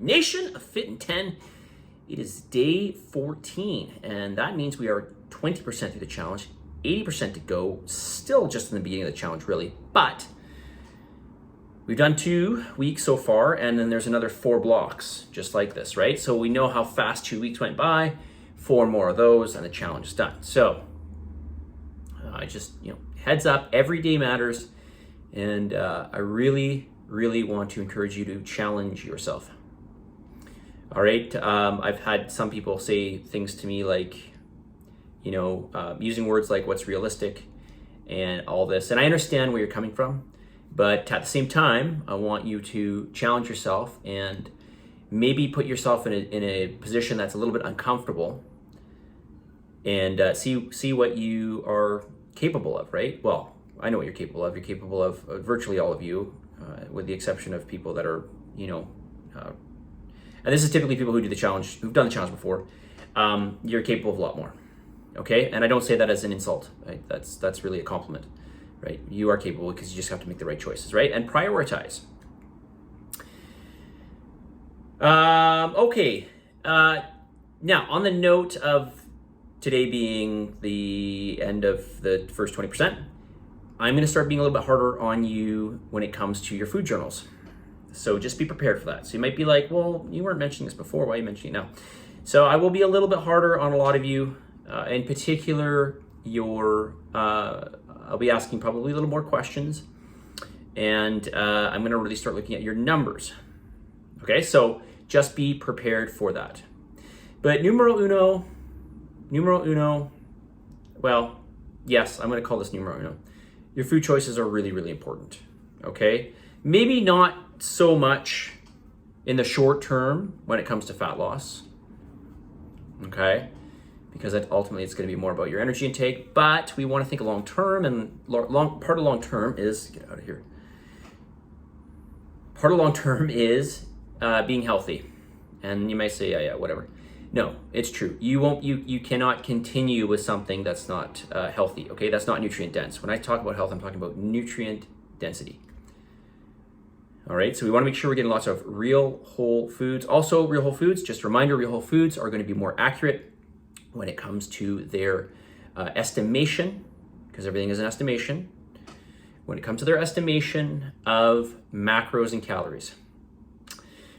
Nation of Fit in 10, it is day 14, and that means we are 20% through the challenge, 80% to go, still just in the beginning of the challenge, really. But we've done 2 weeks so far, and then there's another 4 blocks, just like this, right? So we know how fast 2 weeks went by, 4 more of those, and the challenge is done. So I just, heads up, every day matters, and I really want to encourage you to challenge yourself. All right, I've had some people say things to me like, using words like what's realistic and all this. And I understand where you're coming from, but at the same time, I want you to challenge yourself and maybe put yourself in a position that's a little bit uncomfortable and see what you are capable of, right? Well, I know what you're capable of. You're capable of virtually all of you, with the exception of people that are, and this is typically people who do the challenge, who've done the challenge before. You're capable of a lot more, okay? And I don't say that as an insult, right? That's really a compliment, right? You are capable because you just have to make the right choices, right? And prioritize. Okay. Now, on the note of today being the end of the first 20%, I'm going to start being a little bit harder on you when it comes to your food journals. So just be prepared for that. So you might be like, well, you weren't mentioning this before. Why are you mentioning it now? So I will be a little bit harder on a lot of you. In particular, I'll be asking probably a little more questions. And I'm going to really start looking at your numbers. Okay, so just be prepared for that. But numero uno, well, yes, I'm going to call this numero uno. Your food choices are really important, okay? Maybe not so much in the short term when it comes to fat loss, okay? Because ultimately it's going to be more about your energy intake, but we want to think long term, and part of long term is, get out of here. Part of long term is being healthy. And you might say, yeah, whatever. No, it's true. You cannot continue with something that's not healthy, okay? That's not nutrient dense. When I talk about health, I'm talking about nutrient density. All right, so we want to make sure we're getting lots of real whole foods. Also, real whole foods, just a reminder, real whole foods are going to be more accurate when it comes to their estimation, because everything is an estimation. When it comes to their estimation of macros and calories.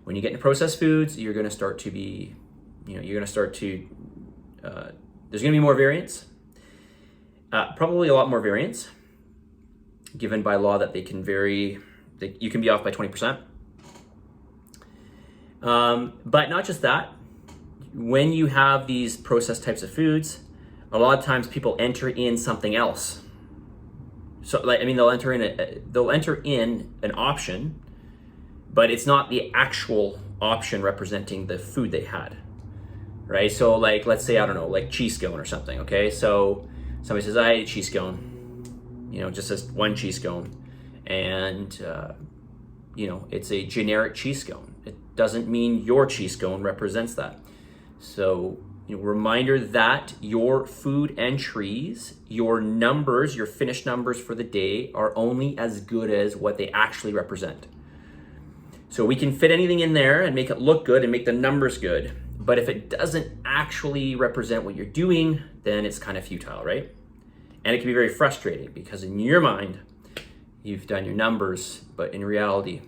When you get into processed foods, you're going to start to be, there's going to be more variance, probably a lot more variance, given by law that they can vary. You can be off by 20%. But not just that. When you have these processed types of foods, a lot of times people enter in something else. So, they'll enter in an option, but it's not the actual option representing the food they had, right? So, let's say, I don't know, like cheese scone or something, okay? So somebody says, I ate a cheese scone, just as one cheese scone. And, it's a generic cheese scone. It doesn't mean your cheese scone represents that. So, reminder that your food entries, your numbers, your finished numbers for the day are only as good as what they actually represent. So we can fit anything in there and make it look good and make the numbers good. But if it doesn't actually represent what you're doing, then it's kind of futile, right? And it can be very frustrating because in your mind, you've done your numbers, but in reality,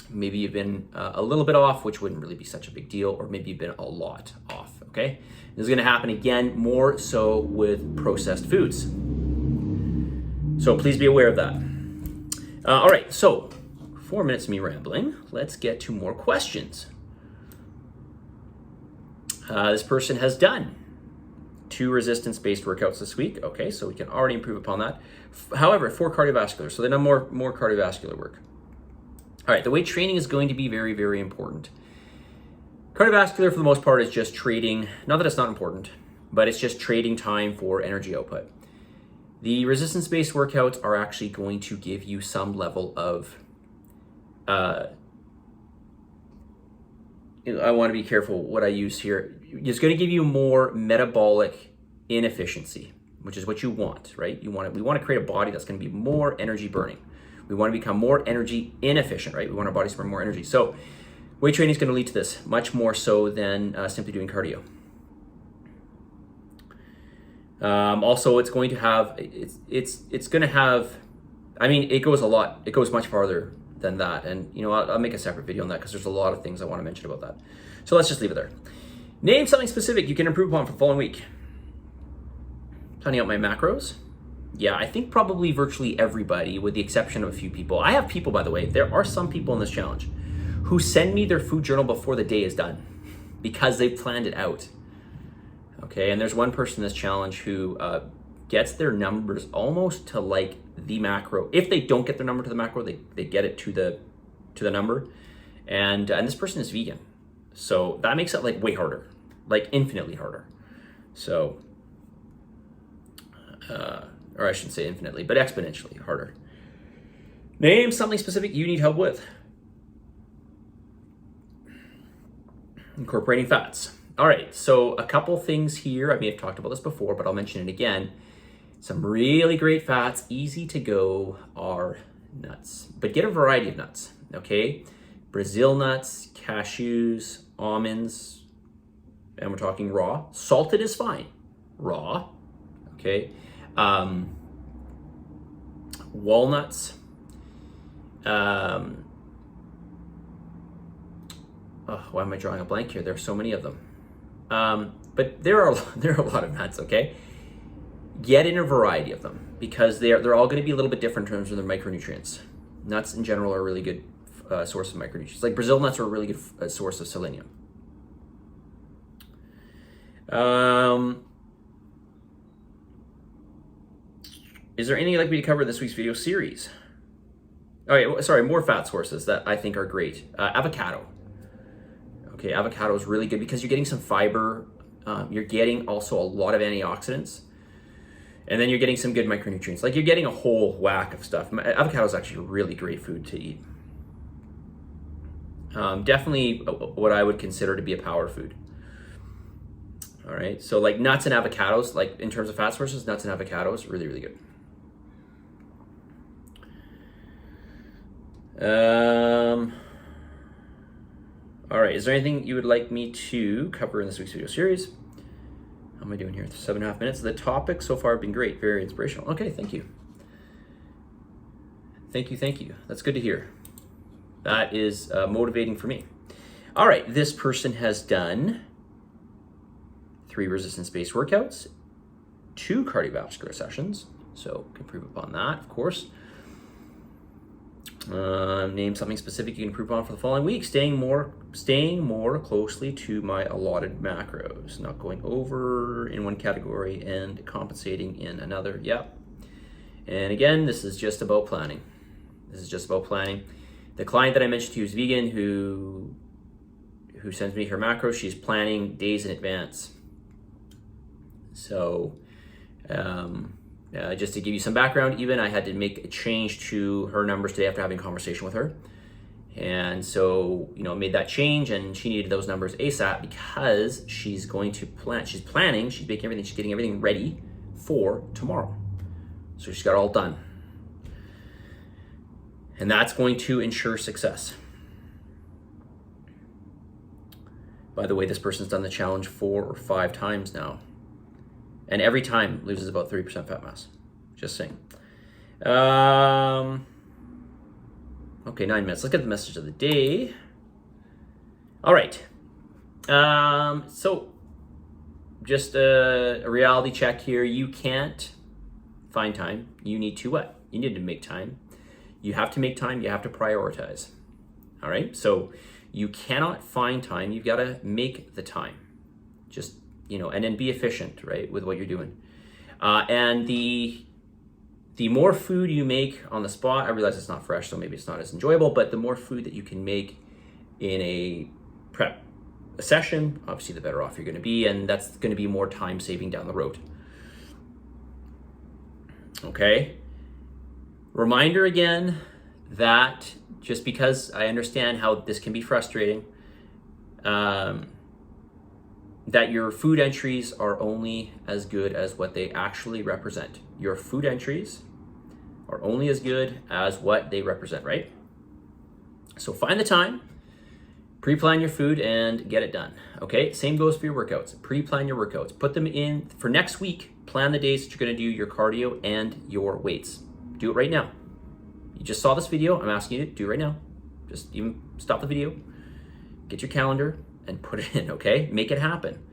maybe you've been a little bit off, which wouldn't really be such a big deal, or maybe you've been a lot off, okay? This is gonna happen again, more so with processed foods. So please be aware of that. All right, so 4 minutes of me rambling. Let's get to more questions. This person has done 2 resistance-based workouts this week. Okay, so we can already improve upon that. However, 4 cardiovascular, so they know more cardiovascular work. All right, the weight training is going to be very, very important. Cardiovascular, for the most part, is just trading, not that it's not important, but it's just trading time for energy output. The resistance-based workouts are actually going to give you some level of, I want to be careful what I use here. It's going to give you more metabolic inefficiency, which is what you want, right? We want to create a body that's going to be more energy burning. We want to become more energy inefficient, right? We want our bodies to burn more energy. So Weight training is going to lead to this much more so than simply doing cardio. Also, it's going to have, it's going to have, I mean, it goes much farther than that. And, you know, I'll make a separate video on that because there's a lot of things I want to mention about that. So let's just leave it there. Name something specific you can improve upon for the following week. Planning out my macros. Yeah, I think probably virtually everybody, with the exception of a few people. I have people, by the way, there are some people in this challenge who send me their food journal before the day is done because they've planned it out. Okay, and there's one person in this challenge who gets their numbers almost to like the macro. If they don't get their number to the macro, they get it to the number. And this person is vegan. So that makes it like way harder, like infinitely harder. So, or I shouldn't say infinitely, but exponentially harder. Name something specific you need help with. Incorporating fats. All right, so a couple things here. I may have talked about this before, but I'll mention it again. Some really great fats, easy to go, are nuts. But get a variety of nuts, okay? Brazil nuts, cashews, almonds, and we're talking raw. Salted is fine, raw, okay? Walnuts, why am I drawing a blank here? There are so many of them. But there are a lot of nuts, okay? Get in a variety of them because they're all going to be a little bit different in terms of their micronutrients. Nuts in general are a really good source of micronutrients. Like Brazil nuts are a really good source of selenium. Is there anything you'd like me to cover in this week's video series? Oh, yeah, sorry, more fat sources that I think are great. Avocado. Okay, avocado is really good because you're getting some fiber. You're getting also a lot of antioxidants. And then you're getting some good micronutrients. Like you're getting a whole whack of stuff. Avocado is actually a really great food to eat. Definitely what I would consider to be a power food. All right, so like nuts and avocados, like in terms of fat sources, nuts and avocados, really, really good. All right, is there anything you would like me to cover in this week's video series? How am I doing here? 7.5 minutes. The topics so far have been great, very inspirational. Okay, thank you. Thank you. That's good to hear. That is motivating for me. All right, this person has done 3 resistance-based workouts, 2 cardiovascular sessions, so can improve upon that, of course. Name something specific you can improve on for the following week. Staying more closely to my allotted macros, not going over in one category and compensating in another. Yep. And again, this is just about planning. The client that I mentioned to you is vegan, who sends me her macros. She's planning days in advance. So, just to give you some background, even I had to make a change to her numbers today after having a conversation with her. And so, made that change, and she needed those numbers ASAP because she's going to plan. She's planning, she's making everything, she's getting everything ready for tomorrow. So she's got it all done. And that's going to ensure success. By the way, this person's done the challenge 4 or 5 times now. And every time loses about 30% fat mass. Just saying. Okay, 9 minutes. Let's get the message of the day. All right. So just a reality check here. You can't find time. You need to what? You need to make time. You have to make time. You have to prioritize. All right. So you cannot find time. You've got to make the time. Just, and then be efficient, right, with what you're doing. And the more food you make on the spot, I realize it's not fresh, so maybe it's not as enjoyable, but the more food that you can make in a prep session, obviously the better off you're going to be, and that's going to be more time saving down the road. Okay. Reminder again that just because I understand how this can be frustrating, that your food entries are only as good as what they actually represent. Your food entries are only as good as what they represent, right? So find the time, Pre-plan your food and get it done. Okay, same goes for your workouts. Pre-plan your workouts. Put them in for next week. Plan the days that you're gonna do your cardio and your weights. Do it right now. You just saw this video. I'm asking you to do it right now. Just even stop the video, get your calendar and put it in, okay? Make it happen.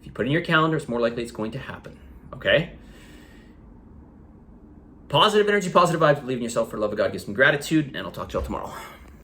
If you put it in your calendar, it's more likely it's going to happen, okay? Positive energy, positive vibes, believe in yourself, for the love of God, give some gratitude, and I'll talk to y'all tomorrow.